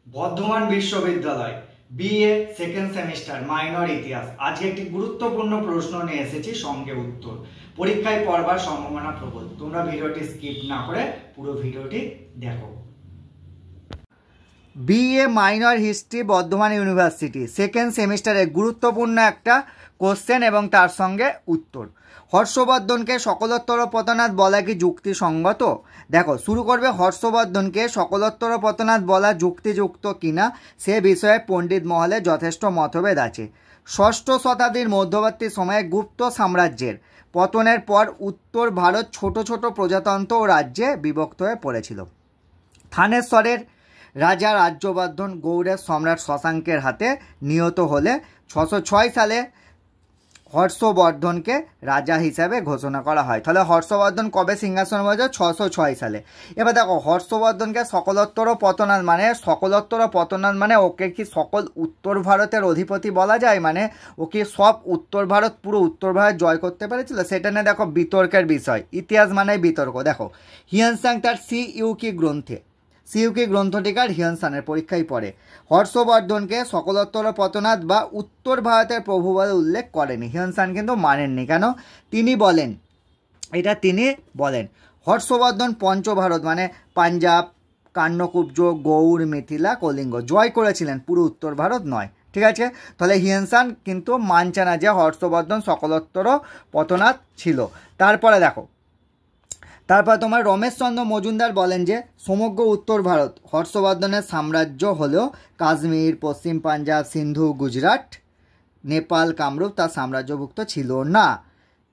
বর্ধমান বিশ্ববিদ্যালয় BA second semester minor ইতিহাস। আজকে একটি গুরুত্বপূর্ণ প্রশ্ন নিয়ে এসেছি, সঙ্গে উত্তর। পরীক্ষায় পড়বার সম্ভাবনা প্রবল। তোমরা ভিডিওটি স্কিপ না করে পুরো ভিডিওটি দেখো। BA minor history Bardhaman university second সেমিস্টারের গুরুত্বপূর্ণ একটা কোশ্চেন এবং তার সঙ্গে উত্তর। হর্ষবর্ধনকে সকলোত্তর পতনাথ বলা কি যুক্তিসঙ্গত? দেখো, শুরু করবে হর্ষবর্ধনকে সকলোত্তর পতনাথ বলা যুক্তিযুক্ত কিনা সে বিষয়ে পণ্ডিত মহলে যথেষ্ট মতভেদ আছে। ষষ্ঠ শতাব্দীর মধ্যবর্তী সময়ে গুপ্ত সাম্রাজ্যের পতনের পর উত্তর ভারত ছোট ছোট প্রজাতন্ত্র ও রাজ্যে বিভক্ত হয়ে পড়েছিল। থানেশ্বরের রাজা রাজ্যবর্ধন গৌড়ের সম্রাট শশাঙ্কের হাতে নিহত হলে 606 সালে হর্ষবর্ধনকে রাজা হিসাবে ঘোষণা করা হয়। তাহলে হর্ষবর্ধন কবে সিংহাসন বসে? 606 সালে। এবার দেখো, হর্ষবর্ধনকে সকলোত্তর পতনাথ মানে ওকে কি সকল উত্তর ভারতের অধিপতি বলা যায়? মানে ও কি সব উত্তর ভারত, পুরো উত্তর ভারত জয় করতে পেরেছিল? সেটা নিয়ে দেখো বিতর্কের বিষয়। ইতিহাস মানে বিতর্ক। দেখো, হিউয়েন-সাং তার সিইউকি গ্রন্থটিকার হিউয়েন-সাংয়ের পরীক্ষায় পড়ে হর্ষবর্ধনকে সকলোত্তর পতনাথ বা উত্তর ভারতের প্রভু বলে উল্লেখ করেনি। হিউয়েন-সাং কিন্তু মানেননি। কেন? তিনি বলেন হর্ষবর্ধন পঞ্চভারত মানে পাঞ্জাব, কান্যকুব্জ, গৌড়, মিথিলা, কলিঙ্গ জয় করেছিলেন, পুরো উত্তর ভারত নয়। ঠিক আছে, তাহলে হিউয়েন-সাং কিন্তু মানছে না যে হর্ষবর্ধন সকলোত্তর পতনাথ ছিল। তারপর তোমার রমেশচন্দ্র মজুমদার বলেন যে সমগ্র উত্তর ভারত হর্ষবর্ধনের সাম্রাজ্য হলেও কাশ্মীর, পশ্চিম পাঞ্জাব, সিন্ধু, গুজরাট, নেপাল, কামরূপ তার সাম্রাজ্যভুক্ত ছিল না।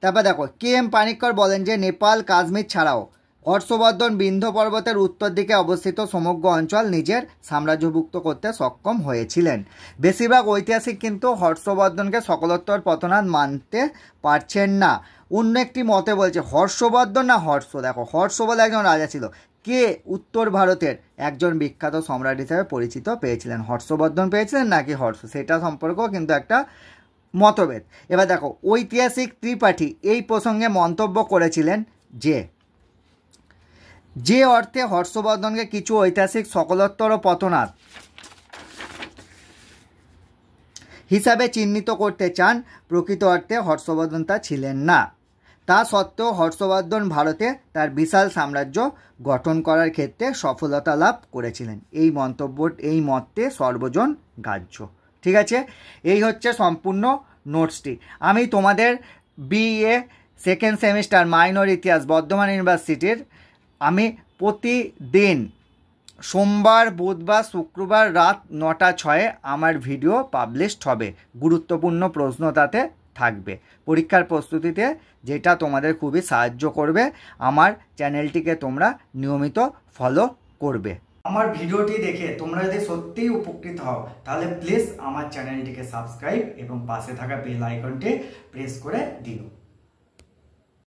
তারপর দেখো, কে এম পানিক্কর বলেন যে নেপাল, কাশ্মীর ছাড়াও হর্ষবর্ধন বিন্ধ্য পর্বতের উত্তর দিকে অবস্থিত সমগ্র অঞ্চল নিজের সাম্রাজ্যভুক্ত করতে সক্ষম হয়েছিলেন। বেশিরভাগ ঐতিহাসিক কিন্তু হর্ষবর্ধনকে সকলোত্তর পতনাথ মানতে পারছেন না। অন্য একটি মতে বলছে হর্ষবর্ধন না হর্ষ। দেখো, হর্ষ বলে একজন রাজা ছিল, কে উত্তর ভারতের একজন বিখ্যাত সম্রাট হিসেবে পরিচিত পেয়েছিলেন, হর্ষবর্ধন পেয়েছিলেন নাকি হর্ষ, সেটা সম্পর্কেও কিন্তু একটা মতভেদ। এবার দেখো, ঐতিহাসিক ত্রিপাঠী এই প্রসঙ্গে মন্তব্য করেছিলেন যে অর্থে হর্ষবর্ধনকে কিছু ঐতিহাসিক সকলোত্তর পতনাথ হিসাবে চিহ্নিত করতে চান, প্রকৃত অর্থে হর্ষবর্ধন তা ছিলেন না। তা সত্ত্বেও হর্ষবর্ধন ভারতে তার বিশাল সাম্রাজ্য গঠন করার ক্ষেত্রে সফলতা লাভ করেছিলেন। এই মতে সর্বজন গ্রাহ্য। ঠিক আছে, এই হচ্ছে সম্পূর্ণ নোটসটি। আমি তোমাদের বিএ সেকেন্ড সেমিস্টার মাইনর ইতিহাস বর্ধমান ইউনিভার্সিটির আমি প্রতিদিন সোমবার, বুধবার, শুক্রবার রাত 9টা 6 আমার ভিডিও পাবলিশড হবে। গুরুত্বপূর্ণ প্রশ্ন তাতে থাকবে পরীক্ষার প্রস্তুতিতে, যেটা তোমাদের খুবই সাহায্য করবে। আমার চ্যানেলটিকে তোমরা নিয়মিত ফলো করবে। আমার ভিডিওটি দেখে তোমরা যদি সত্যিই উপকৃত হও তাহলে প্লিজ আমার চ্যানেলটিকে সাবস্ক্রাইব এবং পাশে থাকা বেল আইকনটি প্রেস করে দিও।